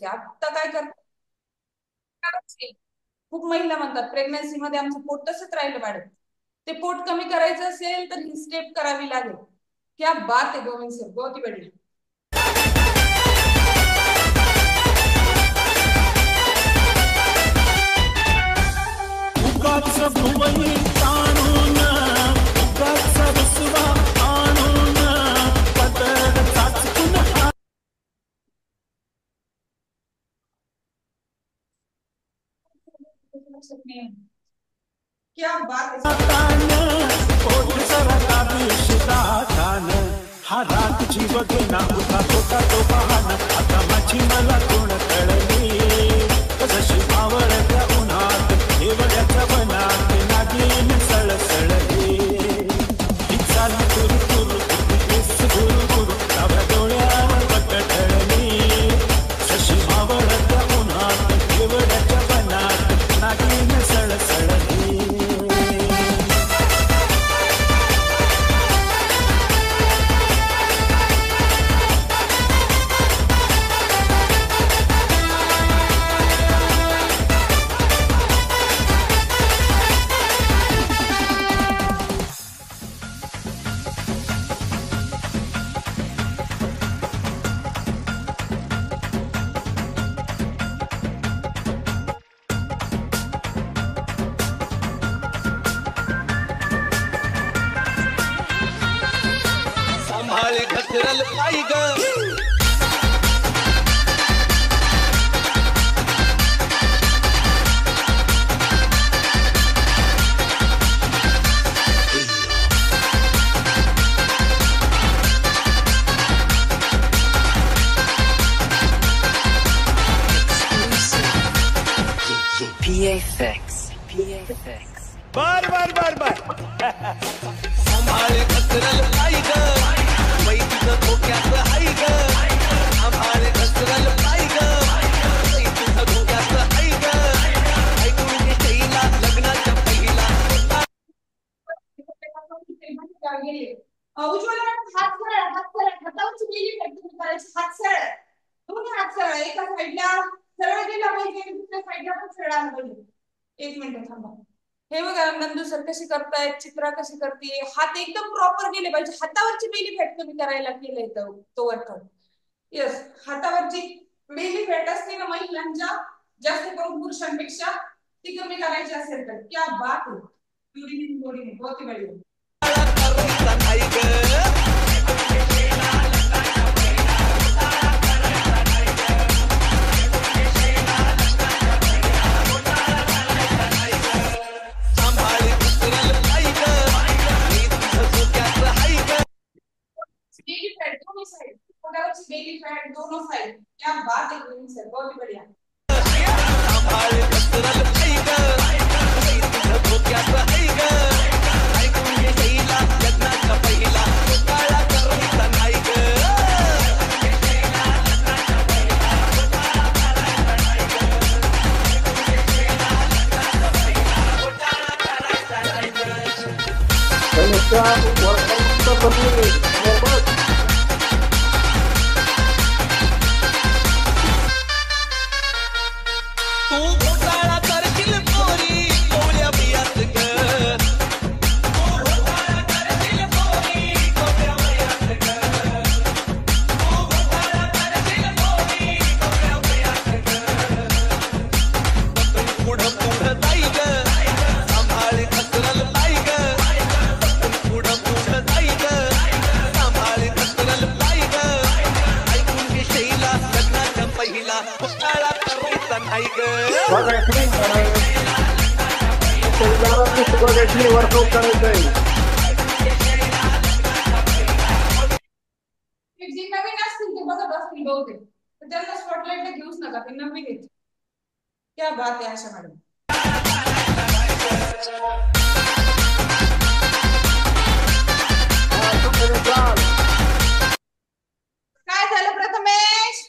आता काय करतात, खूप महिला म्हणतात प्रेग्नन्सी मध्ये आमचं पोट तसंच राहिलं मॅडम. ते पोट कमी करायचं असेल तर ही स्टेप करावी लागेल. क्या बात है गोविंद सर, बहुत ही बढ़िया. क्या बात हा रात जीव घेना होता होता तो बहाना आता माझी मला कोण कळली जशी आवडत्या उन्हात देवड्याच्या वनात नागिन सळसळली ही चाल गुरु गुरु केस गुरु गुरु ताव्या डोळ्यावर पटळली जशी आवडत्या उन्हात देवड्याच्या वनात नागिन सळसळली. घसरल पाय ग बर बर बर बर संभाळे घसरल पाय ग वैतीचं धोक्याचं हाय ग आम्हाळे घसरल पाय ग वैतीचं धोक्याचं हाय ग ऐकून घेतला लग्नाच्या पहिला उज्ज्वला हात सरळ, हात सरळ, हातावरची गेली तुम्ही करायची. हात सरळ, दोन्ही हात सरळ, एका साईडला सरळ गेला पाहिजे, दुसऱ्या साईडला पण सरळ आला पाहिजे. एक मिनिट थांबा. हे बघा नंदू सर कशी करतायत, चित्रा कशी करते. हात एकदम प्रॉपर गेले पाहिजे. हातावरची बेली फॅट कमी करायला केलंय तो वर्कआउट. यस, हातावरची बेली फॅट असते ना महिलांच्या जास्त करून पुरुषांपेक्षा, ती कमी करायची असेल तर क्या बात है. बॉडी बहुत ही बढ़िया. बेली फैट दोनों साइड. क्या बात है गोविंद सर, बहुत ही बढ़िया. वर्कआउट करायचं आहे. जे नवीन असतील ते बघत असतील बहुतेक, तर त्यांना स्पॉटलाइटला घेऊच नका, ते नवीन आहेत. क्या बात आहे आशा मॅडम. काय झालं प्रथमेश?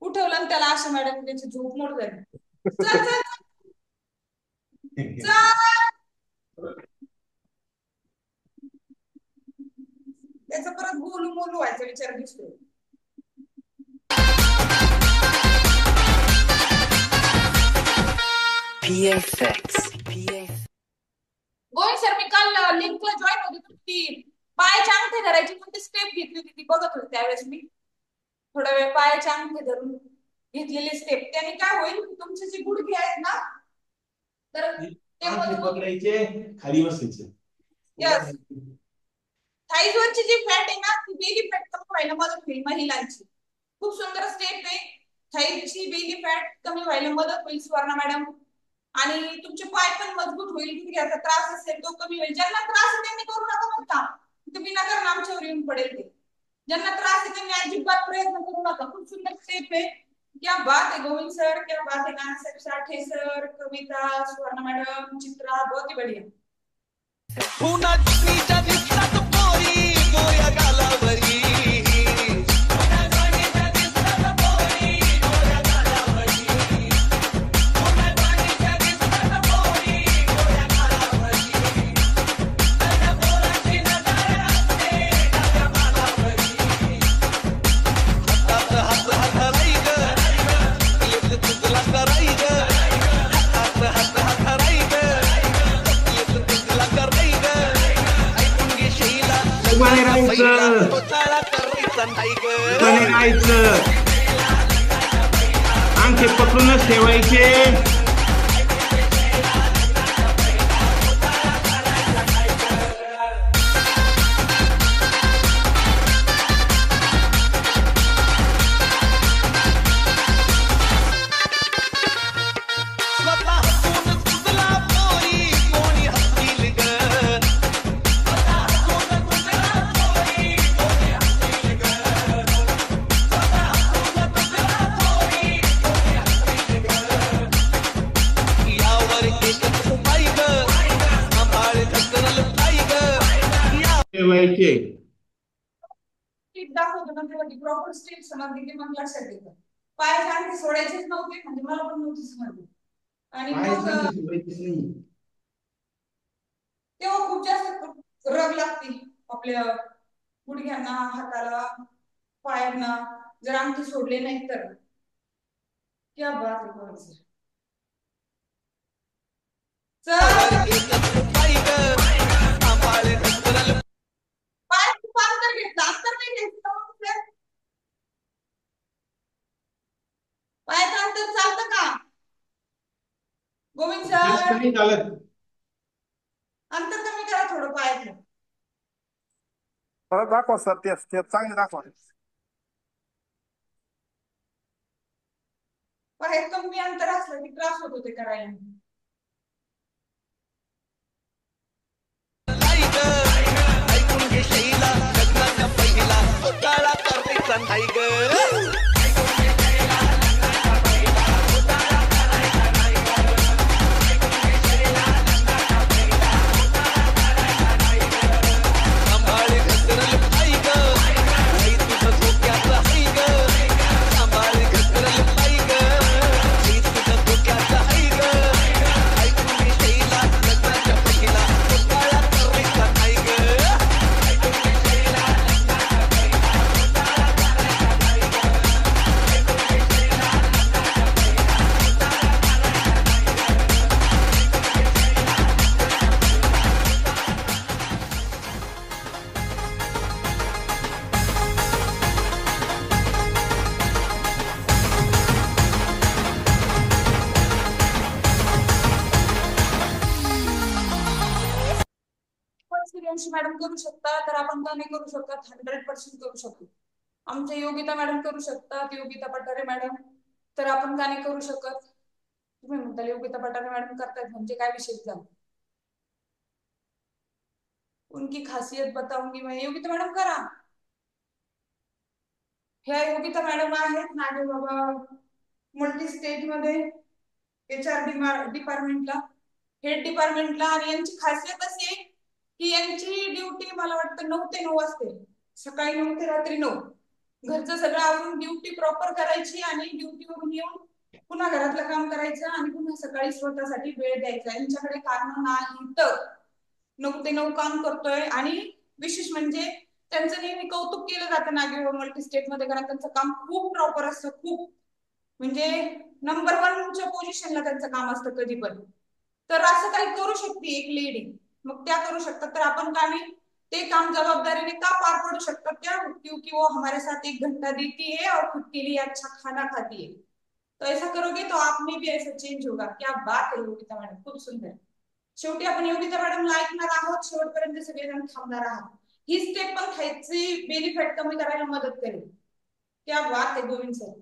उठवलं ना त्याला आशा मॅडम, त्याची झोप मोड झाली. चल चल त्याचा परत बोलू बोलू व्हायचा विचार दिसतो. गोविंद सर, मी काल लिंकला जॉईन होते, ती पायाचे अंगठे धरायची कोणती स्टेप घेतली होती ती बघत होते त्यावेळेस मी थोडा वेळ पायाचे अंगठे धरून घेतलेली स्टेप. त्याने काय होईल, तुमचे जे गुडघे आहेत ना तर ते पकडायचे, खाली बसायचे. यस, थाईज वरची जी फॅट आहे ना ती बेली फॅट कमी व्हायला मदत होईल महिलांची. खूप सुंदर स्टेप आहे. थाईजची बेली फॅट कमी व्हायला मदत होईल सुवर्णा मॅडम. आणि तुमचे पाय पण मजबूत होईल. गुडघ्याचा त्रास असेल तो कमी होईल. ज्यांना त्रास आहे त्यांनी करू नका म्हणता, ते विनाकारण आमच्यावर येऊन पडेल. ते ज्यांना त्रास आहे त्यांनी अजिबात प्रयत्न करू नका. खूप सुंदर स्टेप आहे. क्या बात है गोविंद सर, क्या बात है नानासाहेब साठे सर, कविता, सुवर्णा मॅडम, चित्रा, बहुत ही बढ़िया. पुन्हा चित्रीच्या दिसतात पोरी गोया गालावरी. अंगठे पकडूनच ठेवायचे. दाखवतो ना तेव्हा प्रॉपर स्टेप समजली की मग लक्षात येतं. पाय सांगते सोडायचेच नव्हते, म्हणजे मला पण नव्हती समजली. आणि मग तेव्हा खूप जास्त रग लागते आपल्या गुडघ्यांना, हाताला, पायांना जर अंगठी सोडले नाही तर. क्या बात है गोविंद सर. पाय खूप अंतर घेतलं, अंतर नाही घेतलं पायाचं अंतर चालतं का गोविंद सर? अंतर कमी करा थोडं पायाचं. परत दाखवा सर, ते चांगले दाखवा. पायात कमी अंतर असलं की त्रास होतो ते करायला. ऐकून घे शैला, लग्नाचा पहिला घोटाळा करायचा नाही ग. मॅडम करू शकता तर आपण का नाही करू शकत? 100% करू शकतो. आमच्या योगिता मॅडम करू शकतात, योगिता पठारे मॅडम, तर आपण का नाही करू शकत? तुम्ही म्हणताल योगिता पठारे मॅडम करतात म्हणजे काय विशेष झालं? उनकी खासियत बताऊंगी मैं. योगिता मॅडम करा. ह्या योगिता मॅडम आहेत नागे बाबा मल्टी स्टेट मध्ये HR डिपार्टमेंटला, हेड डिपार्टमेंटला. आणि यांची खासियत अशी आहे की यांची ड्युटी मला वाटतं 9 ते 9 असते, सकाळी 9 ते रात्री 9. घरचं सगळं आवरून ड्युटी प्रॉपर करायची आणि ड्युटीवरून येऊन पुन्हा घरातलं काम करायचं आणि पुन्हा सकाळी स्वतःसाठी वेळ द्यायचा. यांच्याकडे कारण नाही तर 9 ते 9 काम करतोय. आणि विशेष म्हणजे त्यांचं नेहमी कौतुक केलं जातं नागेगाव मल्टी स्टेट मध्ये, कारण त्यांचं काम खूप प्रॉपर असतं. खूप म्हणजे नंबर 1च्या पोझिशनला त्यांचं काम असतं कधी पण. तर असं काही करू शकते एक लेडी, मग त्या करू शकतात. तर आपण का नाही ते काम जवाबदारीने का पार पडू शकतात क्या, क्योंकि वो हमारे साथ 1 घंटा देती है और खुद के लिए अच्छा खाना खाती है. तो ऐसा करोगे तो आप में भी ऐसा चेंज होगा. क्या बात है योगिता मॅडम, खूप सुंदर. शेवटी आपण योगिता मॅडमला ऐकणार आहोत, शेवटपर्यंत सगळेजण थांबणार आहात. ही स्टेप पण खायची बेली फॅट कमी करायला मदत करेल. क्या बात है Govind sir.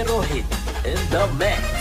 Rohit in the mix.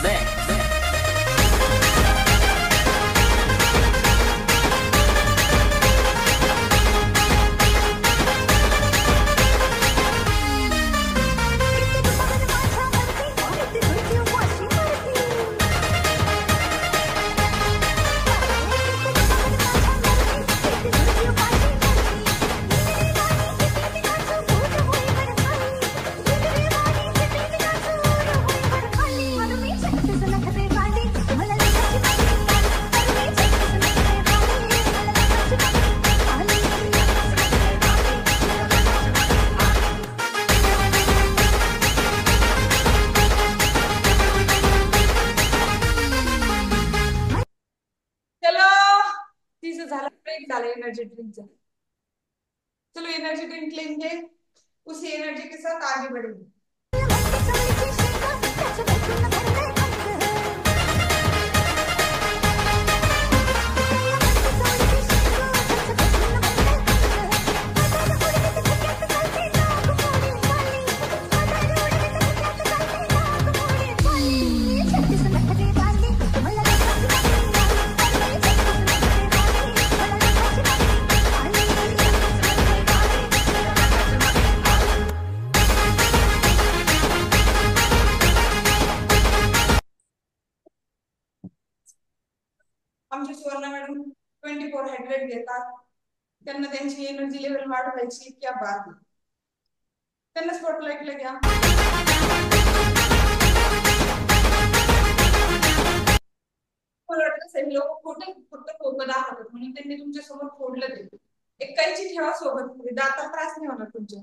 Energy drink. चलो एनर्जी ड्रिंक लेंगे, उसी एनर्जी के साथ आगे बढ़ेंगे. आमचे सुवर्णा मॅडम 24 हायड्रेट घेतात. त्यांना त्यांची एनर्जी लेवल वाढवायची. क्या बात. त्यांना स्पॉटलाइटला घ्या. लोक खोटे फक्त खोकत आहात म्हणून त्यांनी तुमच्या समोर फोडलं ते. एक कैची ठेवा सोबत, दातात त्रास नाही होणार तुमच्या.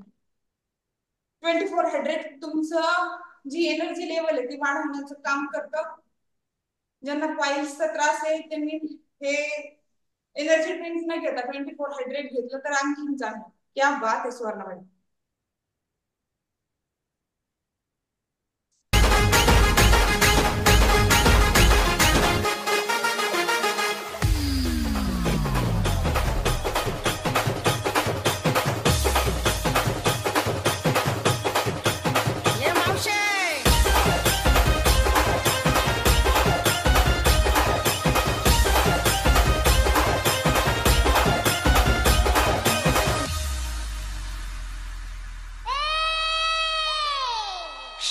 24 हायड्रेट तुमचं जी एनर्जी लेवल आहे ती वाढवण्याचं काम करतं. ज्यांना पाईल्सचा त्रास आहे त्यांनी हे एनर्जी ड्रिंक्स न घेता 24 हायड्रेट घेतलं तर आणखीन चांगलं. क्या बात आहे सुवर्णा मॅडम.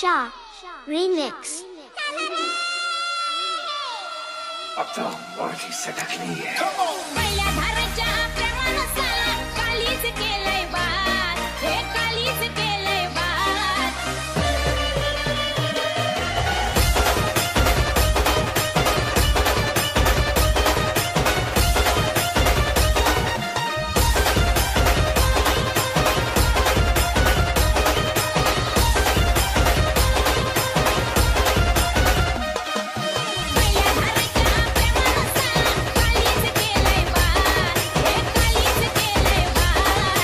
Shah Remix. अब तो बॉडी सटकनी है. पहिल्या धाराच्या प्रेमानुसार कालीच केलंय बात, हे कालीच केलंय बात. पहिल्या धाराच्या प्रेमानुसार कालीच केलंय बात, हे कालीच केलंय बात.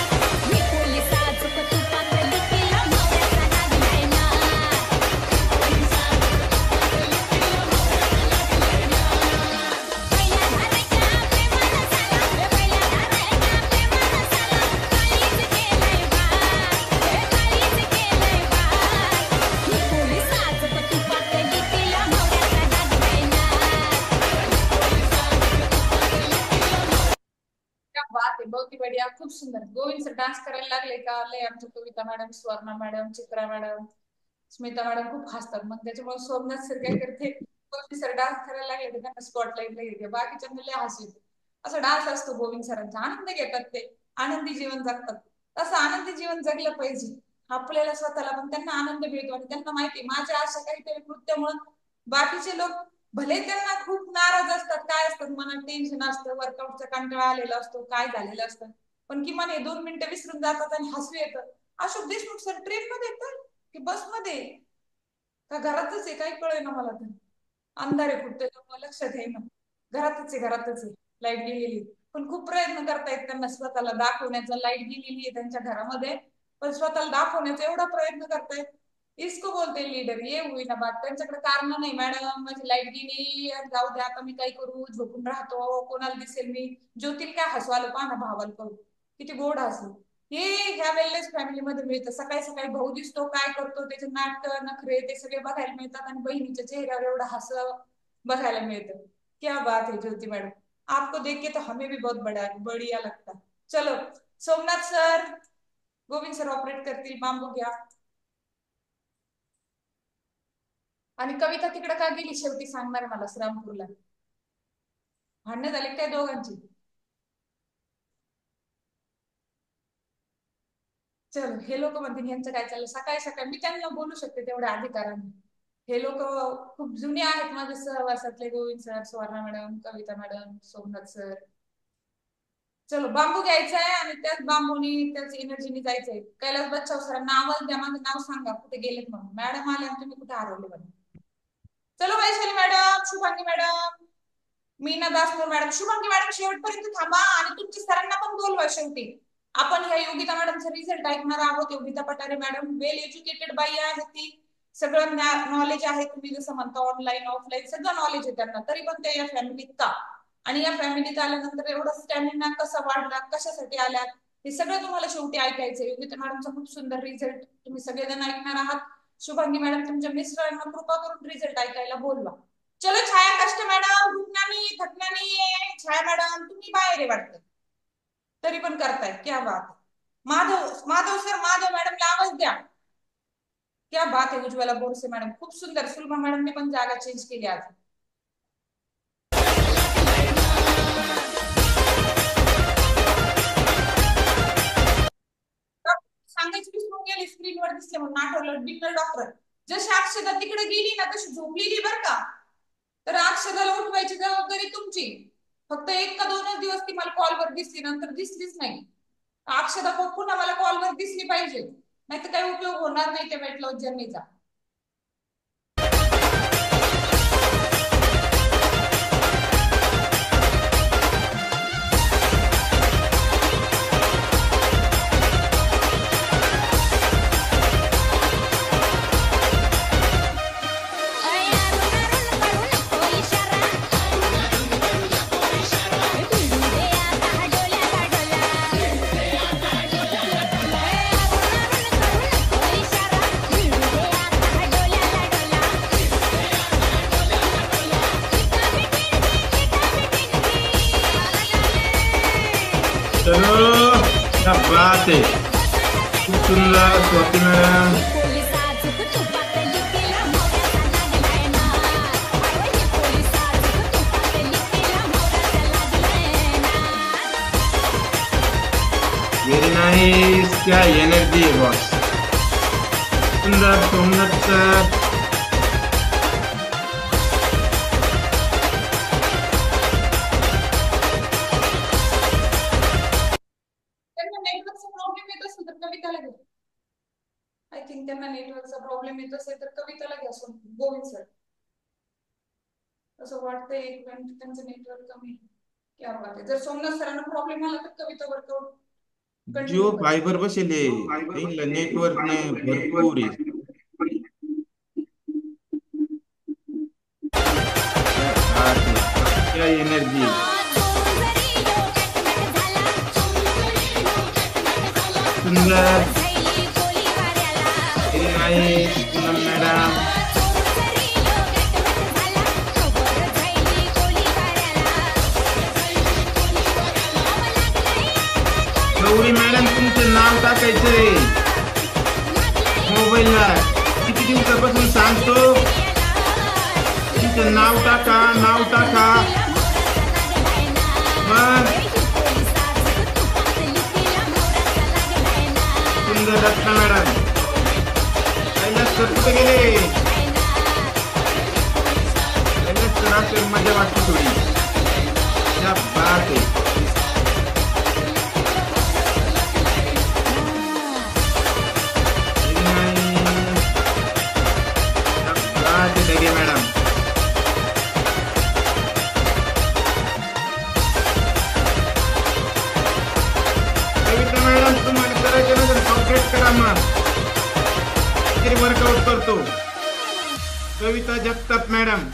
सर. गोविंद सर डान्स करायला लागले का लय आमच्या कविता मॅडम, स्वर्णा मॅडम, चित्रा मॅडम, स्मिता मॅडम खूप हसतात. मग त्याच्यामुळे सोमनाथ सर काय करते, गोविंद सर डान्स करायला लागले तर त्यांना स्पॉटलाईटला घेते. बाकीच्यांना लय हसू येते. असा डान्स असतो गोविंद सरांचा. आनंद घेतात ते, आनंदी जीवन जगतात. तसं आनंदी जीवन जगलं पाहिजे आपल्याला स्वतःला, पण त्यांना आनंद मिळतो आणि त्यांना माहिती माझ्या अशा काहीतरी कृत्यामुळे बाकीचे लोक भले त्यांना खूप नाराज असतात, काय असतात मनात टेन्शन असतं, वर्कआउटचा कंटाळा आलेला असतो, काय झालेलं असतं, पण किमान हे 2 मिनिटं विसरून जातात आणि हसू येतं. अशोक देशमुख सर ट्रेन मध्ये येतात की बसमध्ये का घरातच आहे काही कळे ना मला. तर अंधार आहे खूप त्याच्यामुळे लक्षात येईना. घरातच आहे. लाईट गेलेली, पण खूप प्रयत्न करतायत त्यांना स्वतःला दाखवण्याचा. लाईट गेलेली आहे त्यांच्या घरामध्ये, पण स्वतःला दाखवण्याचा एवढा प्रयत्न करतायत. इसको बोलते लीडर, ये होईना बात. त्यांच्याकडे कारण नाही, मॅडम माझी लाईट गेली, जाऊ द्या आता मी काय करू, झोपून राहतो, कोणाला दिसेल मी. ज्योतील काय हसू आलं पहा ना भावाला करू, किती गोड हसू. हे ह्या वेलनेस फॅमिलीमध्ये मिळतं. सकाळी सकाळी भाऊ दिसतो, काय करतो, त्याचे नाटक नखरे ते सगळे बघायला मिळतात आणि बहिणीच्या चेहऱ्यावर एवढं हसं बघायला मिळतं. क्या बात है ज्योति मैडम, आपको देख के तो हमें भी बहुत बढ़िया लगता. चलो Somnath sir, Govind sir operate करतील. बांबू घ्या. आणि कविता तिकडे का गेली शेवटी सांगणार मला, श्रामपूरला भांडणं झाले काय दोघांची. चल, हे लोक म्हणतील यांचं काय चाललं सकाळी सकाळी. मी त्यांना बोलू शकते तेवढ्या अधिकाराने. हे लोक खूप जुने आहेत माझ्या सहवासातले, गोविंद सर, सुवर्णा मॅडम, कविता मॅडम, सोमनाथ सर. चलो बांबू घ्यायचा आहे आणि त्याच बांबूनी त्याच एनर्जीने जायचंय. कैलास बच्चाव सरांना आवाज द्या, माझं नाव सांगा कुठे गेलेत म्हणून. मॅडम आले आणि तुम्ही कुठे हरवले म्हणून. चलो Vaishali madam, Shubhangi madam, Meena Daspur madam, Shubhangi madam शेवटपर्यंत थांबा आणि तुमच्या सरांना पण बोलवा. शेवटी आपण ह्या योगिता मॅडमचा रिझल्ट ऐकणार आहोत. योगिता पटारे मॅडम वेल एज्युकेटेड बाई आहे ती, सगळं नॉलेज आहे. तुम्ही जसं म्हणता ऑनलाईन ऑफलाईन सगळं नॉलेज आहे त्यांना, तरी पण ते या फॅमिलीत का, आणि या फॅमिलीत आल्यानंतर एवढा स्टॅमिना कसा वाढला, कशासाठी आल्या, हे सगळं तुम्हाला शेवटी ऐकायचं. योगिता मॅडमचा खूप सुंदर रिझल्ट तुम्ही सगळेजण ऐकणार आहात. शुभांगी मॅडम तुमच्या मिस्टरांना कृपा करून रिझल्ट ऐकायला बोलवा. चलो छाया कष्ट मॅडम, रुग्णानी थकण्यानी, छाया मॅडम तुम्ही बाहेर आहे वाटतं, तरी पण करताय. क्या बात. माधव सर, माधव मॅडमला आवाज द्या. क्या बात आहे. उज्ज्वला बोरसे मॅडम खूप सुंदर. सुलभा मॅडमने पण जागा चेंज केली आज. सांगायची विसरून गेली, स्क्रीनवर दिसले म्हणून आठवलं. डिंगल डॉक्टर, जशी अक्षदा तिकडे गेली ना तशी झोपलेली बरं का, तर अक्षदाला उठवायची जबाबदारी तुमची. फक्त 1 का 2च दिवस ती मला कॉलवर दिसली, नंतर दिसलीच नाही. अक्षदा पुन्हा मला कॉलवर दिसली पाहिजे, नाही तर काही उपयोग होणार नाही त्या वेट लॉस जर्नीचा. चलो क्या बात है, खूप सुंदर स्वाती मॅडम. व्हेरी नाईस, क्या एनर्जी है बॉस. सुंदर सोमनाथ सर. आय थिंक त्यांना नेटवर्कचा प्रॉब्लेम येत असेल तर कविताला घ्या. गोविंद सर असं वाटतंय 1 मिनिट त्यांचं नेटवर्क कमी. क्या बात आहे. जर सोमनाथ सरांना प्रॉब्लेम आला तर कविता वर्कआउट जिओ फायबर बसेले, नेटवर्क ने भरपूर आहे. क्या एनर्जी. सुंदर. Very nice madam. Gauri madam नाव टाकायचंय मोबाईलला. किती दिवसापासून सांगतो तुमचं नाव टाका, नाव टाका. मग सुंदर रत्ना मॅडम. कैलास सर कुठे गेले? कैलास सर असेल, मजा वाटते थोडी. क्या बात आहे. लगे मॅडम. कविता मॅडम तुम्हाला करायचं ना तर कॉपरेट करा. मग तरी वर्कआउट करतो. कविता जगताप मॅडम.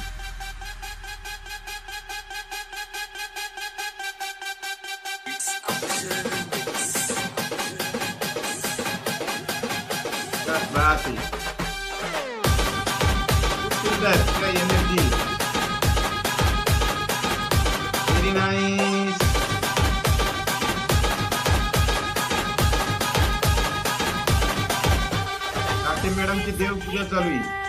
बात है. Energy very nice. काटे मॅडमची देवपूजा चालू आहे.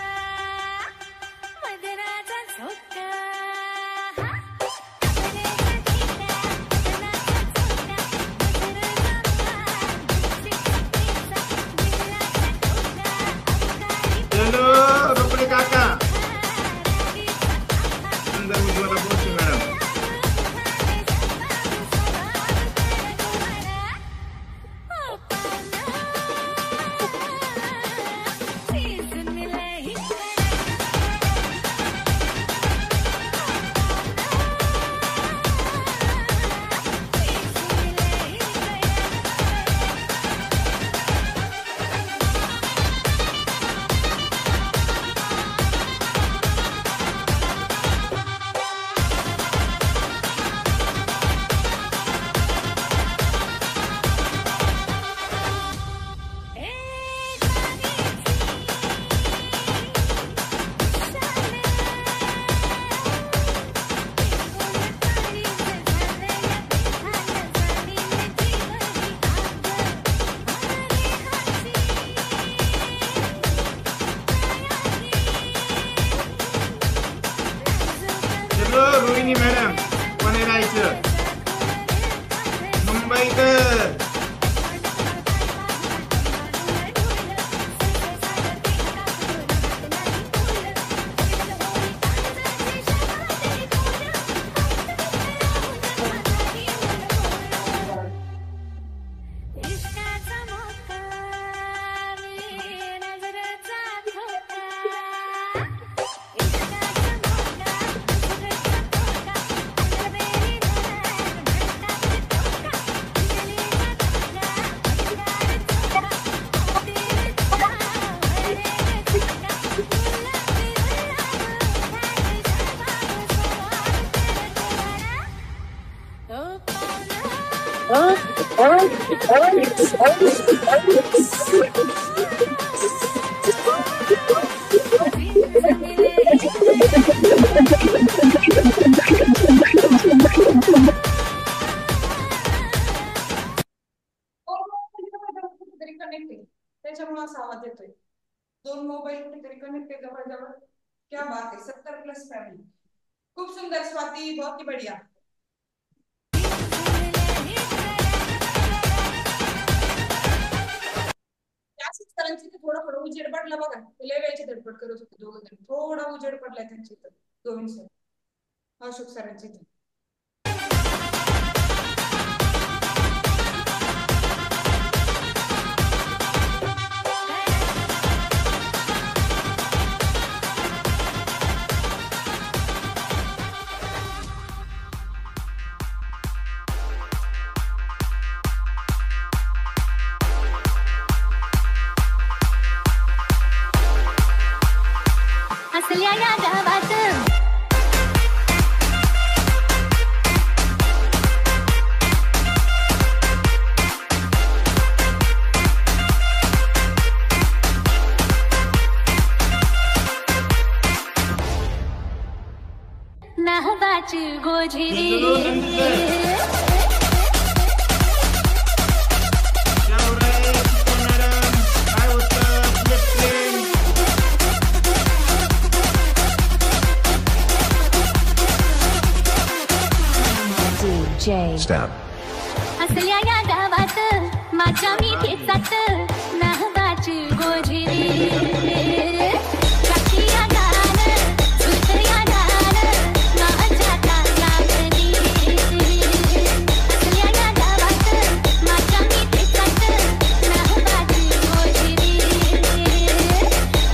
चलो रोकडे काका. सुंदर उज्ज्वला बोलतो मॅडम. रोहिणी मॅडम कोणी राहायचं? मुंबईकर. त्याच्यामुळे असा आवाज येतोय. 2 मोबाईल कुठेतरी कनेक्ट आहे जवळ. क्या बात है. 70+ फॅमिली. खूप सुंदर स्वाती, बहुत ही बढ़िया. सरांची थोडं उजेड पडला बघा. लय वेळची धडपड करत होते दोघं जण. थोडा उजेड पडलाय त्यांची इथं. गोविंद सर, अशोक सरांची इथं. हसल्या या गावात नावाची गोझिरी. क्या हो रहा है? Stab. असल्या या गावात माझ्या मी ठेचात नाहवाची गोजिरी काठीया गान सुतया गान माझ्या कानावरी असल्या या गावात माझ्या मी ठेचात नाहवाची गोजिरी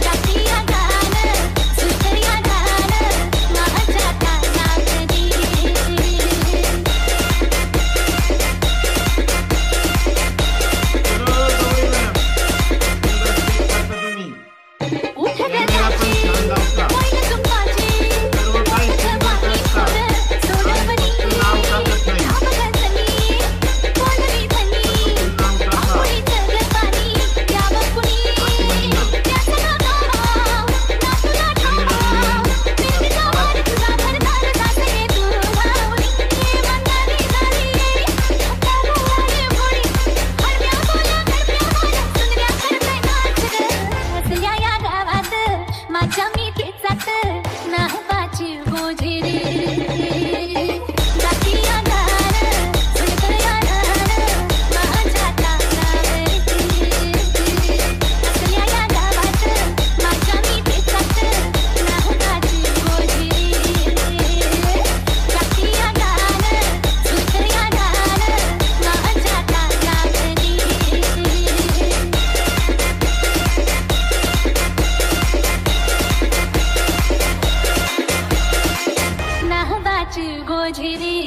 काठीया गान सुतया गान माझ्या कानावरी माझ्या मी ठेचात नाहवाची गोजिरी काठीया गान सुतया गान माझ्या कानावरी असल्या या गावात माझ्या मी ठेचात नाहवाची गोजिरी काठीया गान सुतया गान माझ्या कानावरी नाहवाची गोजिरी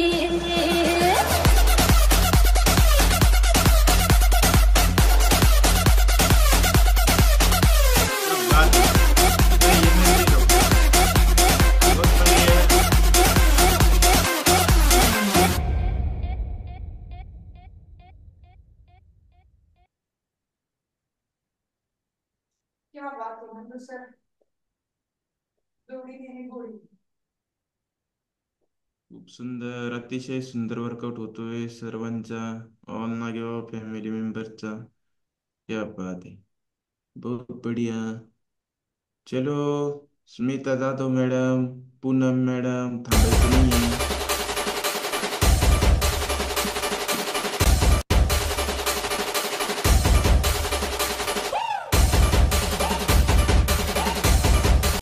क्या बात है मंजू सर दोघी तिन्ही गोळी खूप सुंदर, अतिशय सुंदर वर्कआउट होतोय सर्वांचा, ऑल नागेवा फॅमिली मेंबरचा. क्या बात है, बहुत बढ़िया. चलो स्मिता जाधव मॅडम, पूनम मॅडम थांबायचं नाही.